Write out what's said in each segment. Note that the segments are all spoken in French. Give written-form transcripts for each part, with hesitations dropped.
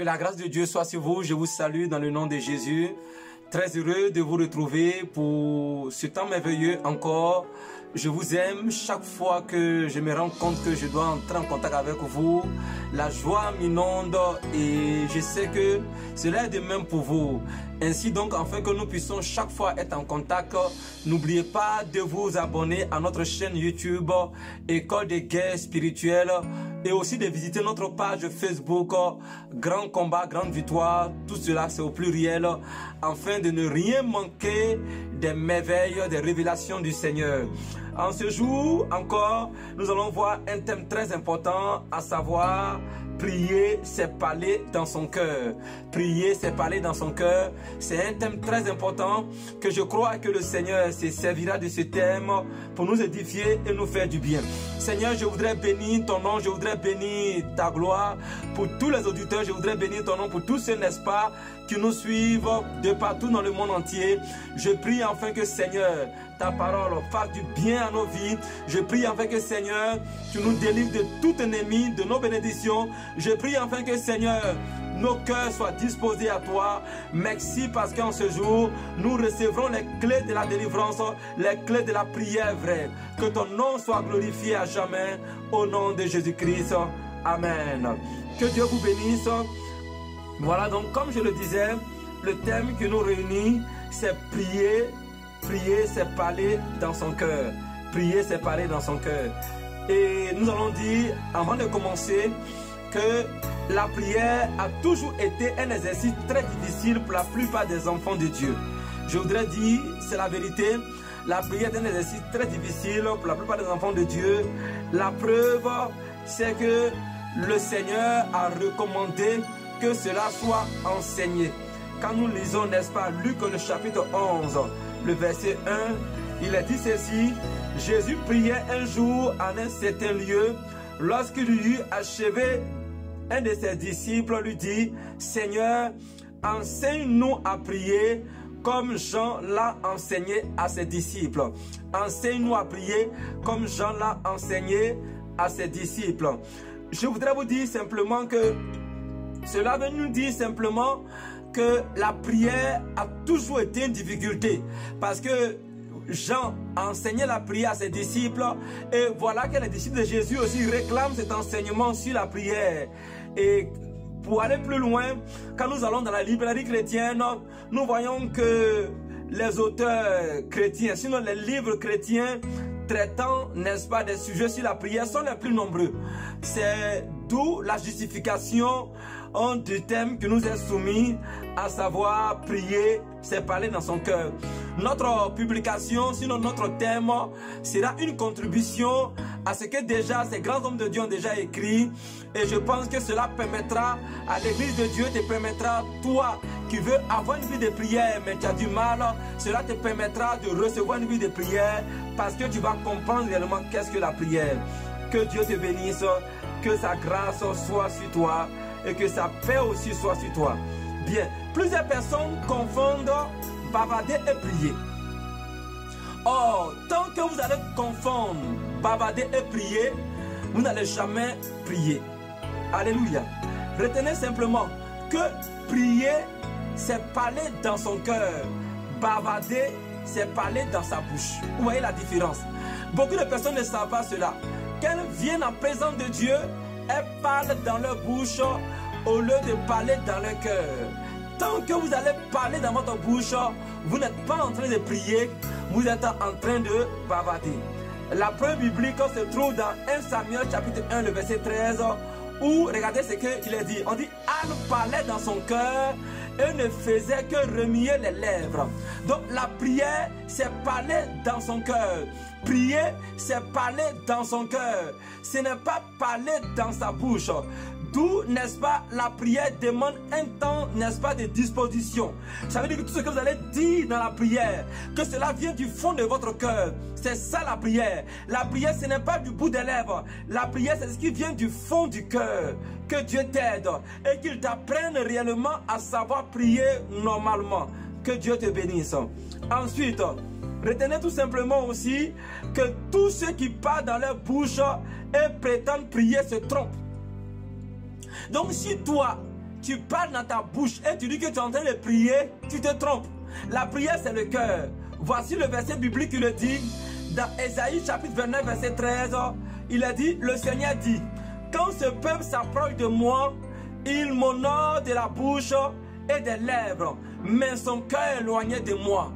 Que la grâce de Dieu soit sur vous. Je vous salue dans le nom de Jésus. Très heureux de vous retrouver pour ce temps merveilleux encore. Je vous aime chaque fois que je me rends compte que je dois entrer en contact avec vous. La joie m'inonde et je sais que cela est de même pour vous. Ainsi donc, afin que nous puissions chaque fois être en contact, n'oubliez pas de vous abonner à notre chaîne YouTube École des guerres spirituelles et aussi de visiter notre page Facebook Grand Combat, Grande Victoire. Tout cela c'est au pluriel afin de ne rien manquer des merveilles, des révélations du Seigneur. En ce jour encore, nous allons voir un thème très important, à savoir prier, c'est parler dans son cœur. Prier, c'est parler dans son cœur. C'est un thème très important que je crois que le Seigneur se servira de ce thème pour nous édifier et nous faire du bien. Seigneur, je voudrais bénir ton nom, je voudrais bénir ta gloire pour tous les auditeurs, je voudrais bénir ton nom pour tous ceux, n'est-ce pas, qui nous suivent de partout dans le monde entier. Je prie enfin que Seigneur, ta parole fasse du bien à nos vies. Je prie enfin que Seigneur, tu nous délivres de tout ennemi, de nos bénédictions. Je prie enfin que Seigneur, nos cœurs soient disposés à toi. Merci parce qu'en ce jour, nous recevrons les clés de la délivrance, les clés de la prière vraie. Que ton nom soit glorifié à jamais au nom de Jésus-Christ. Amen. Que Dieu vous bénisse. Voilà donc, comme je le disais, le thème qui nous réunit, c'est prier. Prier, c'est parler dans son cœur. Prier, c'est parler dans son cœur. Et nous allons dire, avant de commencer, que la prière a toujours été un exercice très difficile pour la plupart des enfants de Dieu. Je voudrais dire, c'est la vérité, la prière est un exercice très difficile pour la plupart des enfants de Dieu. La preuve, c'est que le Seigneur a recommandé que cela soit enseigné. Quand nous lisons, n'est-ce pas, Luc le chapitre 11, le verset 1, il a dit ceci: Jésus priait un jour en un certain lieu. Lorsqu'il eut achevé, un de ses disciples lui dit: Seigneur, enseigne-nous à prier comme Jean l'a enseigné à ses disciples. Enseigne-nous à prier comme Jean l'a enseigné à ses disciples. Je voudrais vous dire simplement que cela veut nous dire simplement que la prière a toujours été une difficulté, parce que Jean enseignait la prière à ses disciples, et voilà que les disciples de Jésus aussi réclament cet enseignement sur la prière. Et pour aller plus loin, quand nous allons dans la librairie chrétienne, nous voyons que les auteurs chrétiens, sinon les livres chrétiens traitant, n'est-ce pas, des sujets sur la prière sont les plus nombreux. C'est d'où la justification du thème qui nous est soumis, à savoir prier, c'est parler dans son cœur. Notre publication, sinon notre thème, sera une contribution à ce que déjà ces grands hommes de Dieu ont déjà écrit, et je pense que cela permettra à l'église de Dieu, te permettra, toi qui veux avoir une vie de prière mais tu as du mal, cela te permettra de recevoir une vie de prière parce que tu vas comprendre réellement qu'est-ce que la prière. Que Dieu te bénisse, que sa grâce soit sur toi et que sa paix aussi soit sur toi. Bien, plusieurs personnes confondent bavarder et prier. Or, tant que vous allez confondre bavarder et prier, vous n'allez jamais prier. Alléluia. Retenez simplement que prier, c'est parler dans son cœur. Bavarder, c'est parler dans sa bouche. Vous voyez la différence? Beaucoup de personnes ne savent pas cela. Qu'elles viennent en présence de Dieu, elles parlent dans leur bouche au lieu de parler dans leur cœur. Tant que vous allez parler dans votre bouche, vous n'êtes pas en train de prier, vous êtes en train de bavarder. La preuve biblique se trouve dans 1 Samuel chapitre 1, le verset 13, où, regardez ce qu'il est dit. On dit, Anne parlait dans son cœur et ne faisait que remuer les lèvres. Donc la prière, c'est parler dans son cœur. Prier, c'est parler dans son cœur. Ce n'est pas parler dans sa bouche. D'où, n'est-ce pas, la prière demande un temps, n'est-ce pas, de disposition. Ça veut dire que tout ce que vous allez dire dans la prière, que cela vient du fond de votre cœur. C'est ça la prière. La prière, ce n'est pas du bout des lèvres. La prière, c'est ce qui vient du fond du cœur. Que Dieu t'aide et qu'il t'apprenne réellement à savoir prier normalement. Que Dieu te bénisse. Ensuite, retenez tout simplement aussi que tous ceux qui parlent dans leur bouche et prétendent prier se trompent. Donc si toi, tu parles dans ta bouche et tu dis que tu es en train de prier, tu te trompes. La prière, c'est le cœur. Voici le verset biblique qui le dit. Dans Ésaïe chapitre 29, verset 13, il a dit, le Seigneur dit, quand ce peuple s'approche de moi, il m'honore de la bouche et des lèvres, mais son cœur est éloigné de moi.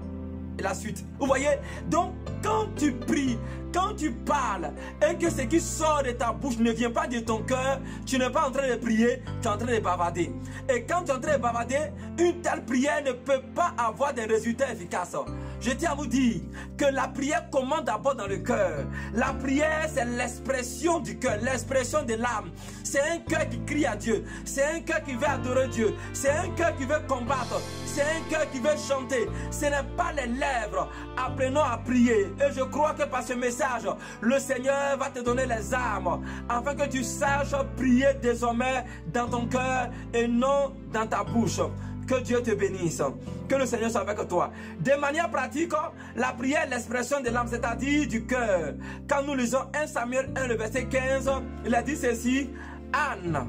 Et la suite. Vous voyez? Donc, quand tu pries, quand tu parles, et que ce qui sort de ta bouche ne vient pas de ton cœur, tu n'es pas en train de prier, tu es en train de bavarder. Et quand tu es en train de bavarder, une telle prière ne peut pas avoir des résultats efficaces. Je tiens à vous dire que la prière commence d'abord dans le cœur. La prière, c'est l'expression du cœur, l'expression de l'âme. C'est un cœur qui crie à Dieu. C'est un cœur qui veut adorer Dieu. C'est un cœur qui veut combattre. C'est un cœur qui veut chanter. Ce n'est pas les lèvres. Apprenons à prier. Et je crois que par ce message, le Seigneur va te donner les armes afin que tu saches prier désormais dans ton cœur et non dans ta bouche. Que Dieu te bénisse. Que le Seigneur soit avec toi. De manière pratique, la prière est l'expression de l'âme, c'est-à-dire du cœur. Quand nous lisons 1 Samuel 1, le verset 15, il a dit ceci. Anne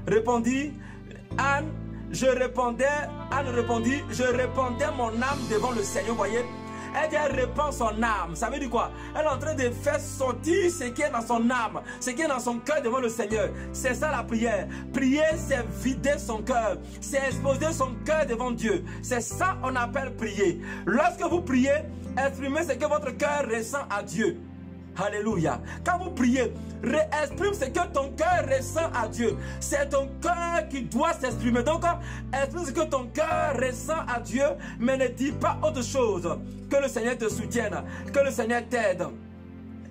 répondit, Anne répondit, je répandais mon âme devant le Seigneur. Vous voyez? Elle répand son âme. Ça veut dire quoi? Elle est en train de faire sortir ce qui est dans son âme, ce qui est dans son cœur devant le Seigneur. C'est ça la prière. Prier, c'est vider son cœur. C'est exposer son cœur devant Dieu. C'est ça qu'on appelle prier. Lorsque vous priez, exprimez ce que votre cœur ressent à Dieu. Alléluia. Quand vous priez, exprime ce que ton cœur ressent à Dieu. C'est ton cœur qui doit s'exprimer. Donc, exprime ce que ton cœur ressent à Dieu, mais ne dis pas autre chose. Que le Seigneur te soutienne, que le Seigneur t'aide.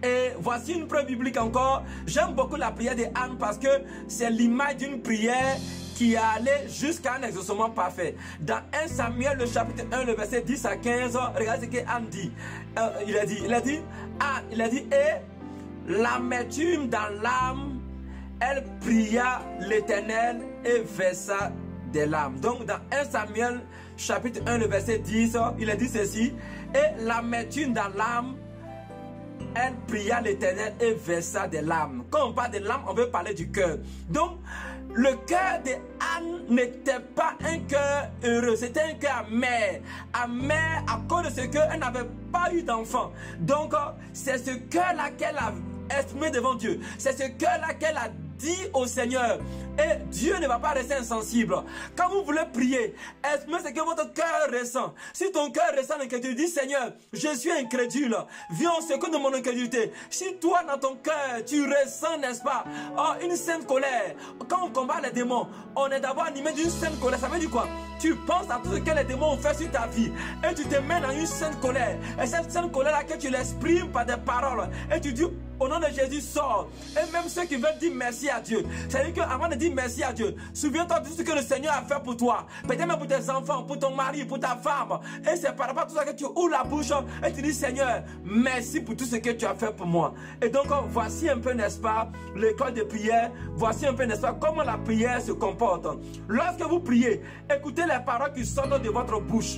Et voici une preuve biblique encore. J'aime beaucoup la prière de Anne parce que c'est l'image d'une prière qui est allée jusqu'à un exaucement parfait. Dans 1 Samuel, le chapitre 1, le verset 10 à 15, regardez ce qu'Anne dit. Il a dit, et l'amertume dans l'âme, elle pria l'Éternel et versa des larmes. Donc dans 1 Samuel, chapitre 1, le verset 10, il a dit ceci, et l'amertume dans l'âme, elle pria l'Éternel et versa des larmes. Quand on parle de larmes, on veut parler du cœur. Donc, le cœur d'Anne n'était pas un cœur heureux, c'était un cœur amer. Amer à cause de ce qu'elle n'avait pas eu d'enfant. Donc, c'est ce cœur-là qu'elle a exprimé devant Dieu. C'est ce cœur-là qu'elle a dit au Seigneur. Et Dieu ne va pas rester insensible. Quand vous voulez prier, exprimez ce que votre cœur ressent. Si ton cœur ressent l'incrédulité, dis Seigneur, je suis incrédule. Viens au secours de mon incrédulité. Si toi dans ton cœur, tu ressens, n'est-ce pas, une sainte colère. Quand on combat les démons, on est d'abord animé d'une sainte colère. Ça veut dire quoi? Tu penses à tout ce que les démons ont fait sur ta vie. Et tu te mets dans une sainte colère. Et cette sainte colère-là que tu l'exprimes par des paroles. Et tu dis, au nom de Jésus, sors. Et même ceux qui veulent dire merci à Dieu. C'est-à-dire qu'avant de dire merci à Dieu, souviens-toi de tout ce que le Seigneur a fait pour toi. Peut-être même pour tes enfants, pour ton mari, pour ta femme. Et c'est par rapport à tout ça que tu ouvres la bouche et tu dis Seigneur, merci pour tout ce que tu as fait pour moi. Et donc, voici un peu, n'est-ce pas, l'école de prière. Voici un peu, n'est-ce pas, comment la prière se comporte. Lorsque vous priez, écoutez les paroles qui sortent de votre bouche.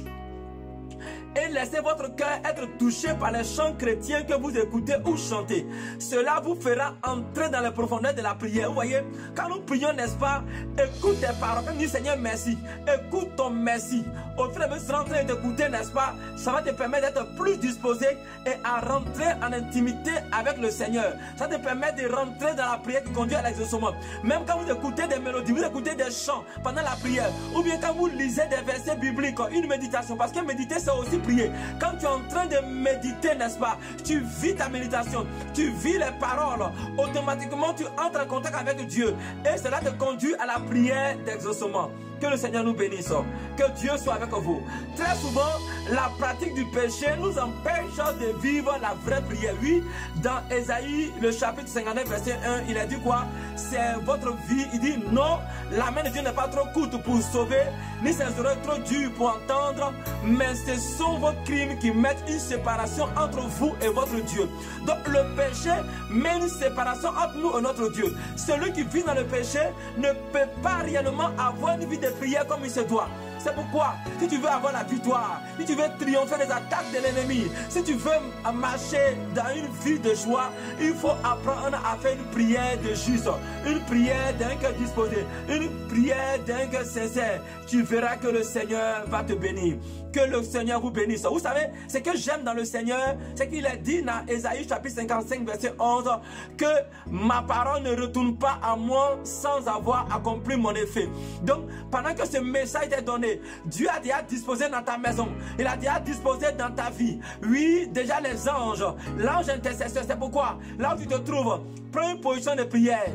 Et laissez votre cœur être touché par les chants chrétiens que vous écoutez ou chantez. Cela vous fera entrer dans les profondeurs de la prière. Vous voyez, quand nous prions, n'est-ce pas, écoute tes paroles. Quand tu dis Seigneur merci, écoute ton merci. Au fur et à mesure que tu es en train d'écouter, n'est-ce pas, ça va te permettre d'être plus disposé et à rentrer en intimité avec le Seigneur. Ça te permet de rentrer dans la prière qui conduit à l'exaucement. Même quand vous écoutez des mélodies, vous écoutez des chants pendant la prière, ou bien quand vous lisez des versets bibliques, une méditation, parce que méditer c'est aussi prier. Quand tu es en train de méditer, n'est-ce pas, tu vis ta méditation, tu vis les paroles, automatiquement tu entres en contact avec Dieu et cela te conduit à la prière d'exaucement. Que le Seigneur nous bénisse, que Dieu soit avec vous. Très souvent, la pratique du péché nous empêche de vivre la vraie prière. Oui, dans Ésaïe, le chapitre 59, verset 1, il a dit quoi? C'est votre vie. Il dit non, la main de Dieu n'est pas trop courte pour sauver, ni ses oreilles trop dures pour entendre, mais ce sont vos crimes qui mettent une séparation entre vous et votre Dieu. Donc le péché met une séparation entre nous et notre Dieu. Celui qui vit dans le péché ne peut pas réellement avoir une vie de de prière comme il se doit. C'est pourquoi, si tu veux avoir la victoire, si tu veux triompher des attaques de l'ennemi, si tu veux marcher dans une vie de joie, il faut apprendre à faire une prière de juste, une prière d'un cœur disposé, une prière d'un cœur sincère. Tu verras que le Seigneur va te bénir. Que le Seigneur vous bénisse. Vous savez, ce que j'aime dans le Seigneur, c'est qu'il est dit dans Ésaïe chapitre 55 verset 11 que ma parole ne retourne pas à moi sans avoir accompli mon effet. Donc, pendant que ce message est donné, Dieu a déjà disposé dans ta maison. Il a déjà disposé dans ta vie. Oui, déjà les anges, l'ange intercesseur, c'est pourquoi, là où tu te trouves, prends une position de prière.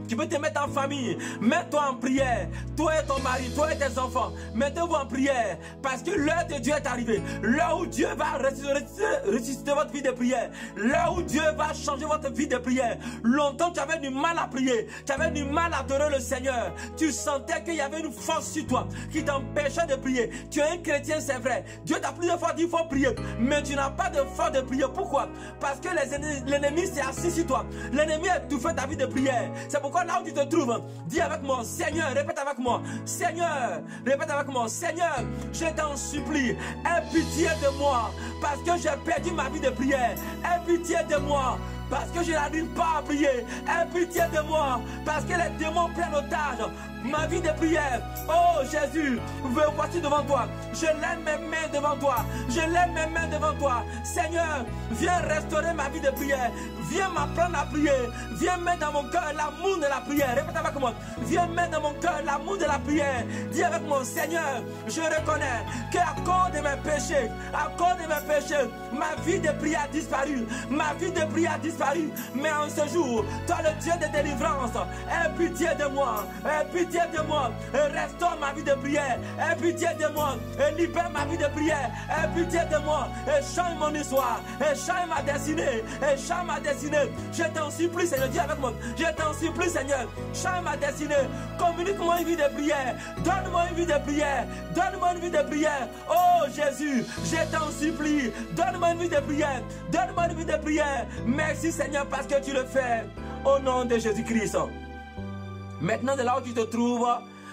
Tu peux te mettre en famille, mets-toi en prière, toi et ton mari, toi et tes enfants, mettez-vous en prière, parce que l'heure de Dieu est arrivée, l'heure où Dieu va ressusciter votre vie de prière, l'heure où Dieu va changer votre vie de prière. Longtemps tu avais du mal à prier, tu avais du mal à adorer le Seigneur, tu sentais qu'il y avait une force sur toi qui t'empêchait de prier. Tu es un chrétien, c'est vrai, Dieu t'a plusieurs fois dit il faut prier, mais tu n'as pas de force de prier. Pourquoi? Parce que l'ennemi s'est assis sur toi, l'ennemi a tout fait ta vie de prière. C'est pourquoi là où tu te trouves, dis avec moi, Seigneur, répète avec moi, Seigneur, répète avec moi, Seigneur, je t'en supplie, aie pitié de moi, parce que j'ai perdu ma vie de prière, aie pitié de moi, parce que je n'arrive pas à prier, aie pitié de moi, parce que les démons prennent otage ma vie de prière. Oh Jésus, voici devant toi, je lève mes mains devant toi, je lève mes mains devant toi. Seigneur, viens restaurer ma vie de prière, viens m'apprendre à prier, viens mettre dans mon cœur l'amour de la prière. Répète avec moi, viens mettre dans mon cœur l'amour de la prière. Dis avec moi, Seigneur, je reconnais qu'à cause de mes péchés, à cause de mes péchés, ma vie de prière a disparu, ma vie de prière a disparu. Mais en ce jour, toi le Dieu de délivrance, aie pitié de moi, aie pitié de moi, et restaure ma vie de prière, aie pitié de moi, et libère ma vie de prière, aie pitié de moi, et change mon histoire, et change ma destinée, et change ma destinée. Je t'en supplie, Seigneur, dis avec moi, je t'en supplie, Seigneur, change ma destinée, communique-moi une vie de prière, donne-moi une vie de prière, donne-moi une vie de prière. Oh Jésus, je t'en supplie, donne-moi une vie de prière, donne-moi une vie de prière. Merci Seigneur parce que tu le fais, au nom de Jésus-Christ. Maintenant, de là où tu te trouves,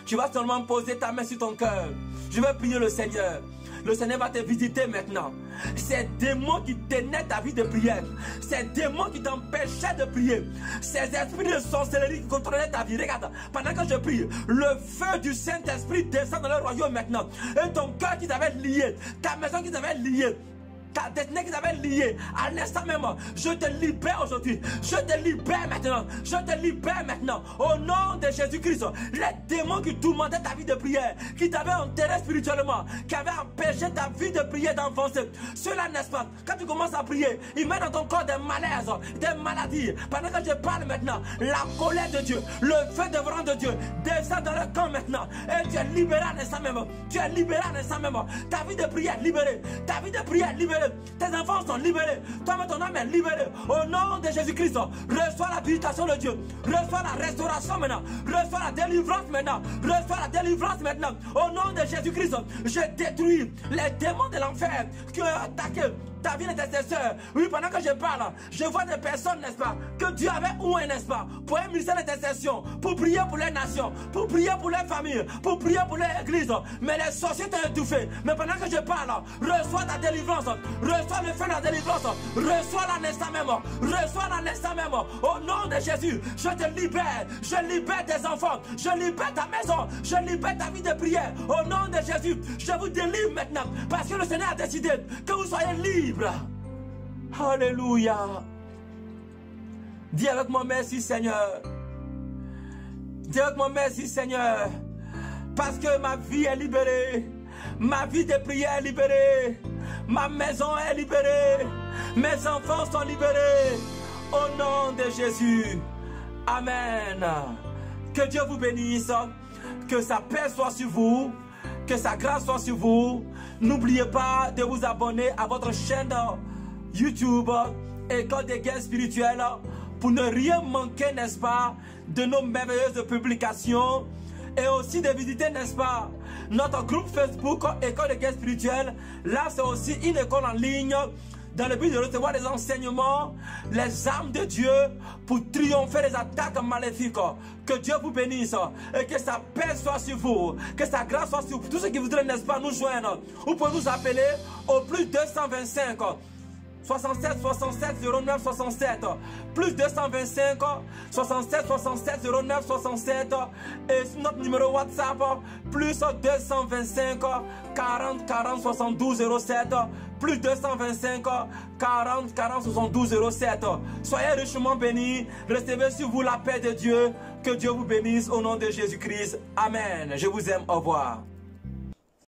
tu vas seulement poser ta main sur ton cœur. Je vais prier le Seigneur. Le Seigneur va te visiter maintenant. Ces démons qui tenaient ta vie de prière, ces démons qui t'empêchaient de prier, ces esprits de sorcellerie qui contrôlaient ta vie. Regarde, pendant que je prie, le feu du Saint-Esprit descend dans le royaume maintenant. Et ton cœur qui t'avait lié, ta maison qui t'avait lié, ta destinée qui t'avait lié, à l'instant même, je te libère aujourd'hui. Je te libère maintenant. Je te libère maintenant. Au nom de Jésus-Christ, les démons qui tourmentaient ta vie de prière, qui t'avaient enterré spirituellement, qui avaient empêché ta vie de prière d'avancer. Cela, n'est-ce pas, quand tu commences à prier, ils mettent dans ton corps des malaises, des maladies. Pendant que je parle maintenant, la colère de Dieu, le feu dévorant de Dieu descend dans le camp maintenant. Et tu es libéré à l'instant même. Tu es libéré à l'instant même. Ta vie de prière libérée. Ta vie de prière libérée. Tes enfants sont libérés. Toi-même, ton âme est libérée. Au nom de Jésus-Christ, reçois la visitation de Dieu. Reçois la restauration maintenant. Reçois la délivrance maintenant. Reçois la délivrance maintenant. Au nom de Jésus-Christ, je détruis les démons de l'enfer qui ont attaqué ta vie d'intercesseur. Oui, pendant que je parle, je vois des personnes, n'est-ce pas, que Dieu avait oué, n'est-ce pas, pour un ministère d'intercession, pour prier pour les nations, pour prier pour les familles, pour prier pour les églises. Mais les sorciers t'ont étouffé. Mais pendant que je parle, reçois ta délivrance, reçois le feu de la délivrance, reçois l'instant même, reçois l'instant même. Au nom de Jésus, je te libère tes enfants, je libère ta maison, je libère ta vie de prière. Au nom de Jésus, je vous délivre maintenant, parce que le Seigneur a décidé que vous soyez libres. Alléluia. Dis avec moi merci Seigneur. Dis avec moi merci Seigneur. Parce que ma vie est libérée. Ma vie de prière est libérée. Ma maison est libérée. Mes enfants sont libérés. Au nom de Jésus. Amen. Que Dieu vous bénisse. Que sa paix soit sur vous. Que sa grâce soit sur vous. N'oubliez pas de vous abonner à votre chaîne YouTube École des guerres spirituelles pour ne rien manquer, n'est-ce pas, de nos merveilleuses publications et aussi de visiter, n'est-ce pas, notre groupe Facebook École des guerres spirituelles. Là, c'est aussi une école en ligne dans le but de recevoir les enseignements, les armes de Dieu pour triompher les attaques maléfiques. Que Dieu vous bénisse et que sa paix soit sur vous, que sa grâce soit sur vous. Tous ceux qui voudraient, n'est-ce pas, nous joindre, vous pouvez nous appeler au plus 225 67 67 09 67 plus 225 67 67 09 67 et notre numéro WhatsApp plus 225 40 40 72 07 plus 225 40 40 72 07. Soyez richement bénis, recevez sur vous la paix de Dieu, que Dieu vous bénisse au nom de Jésus-Christ. Amen. Je vous aime, au revoir.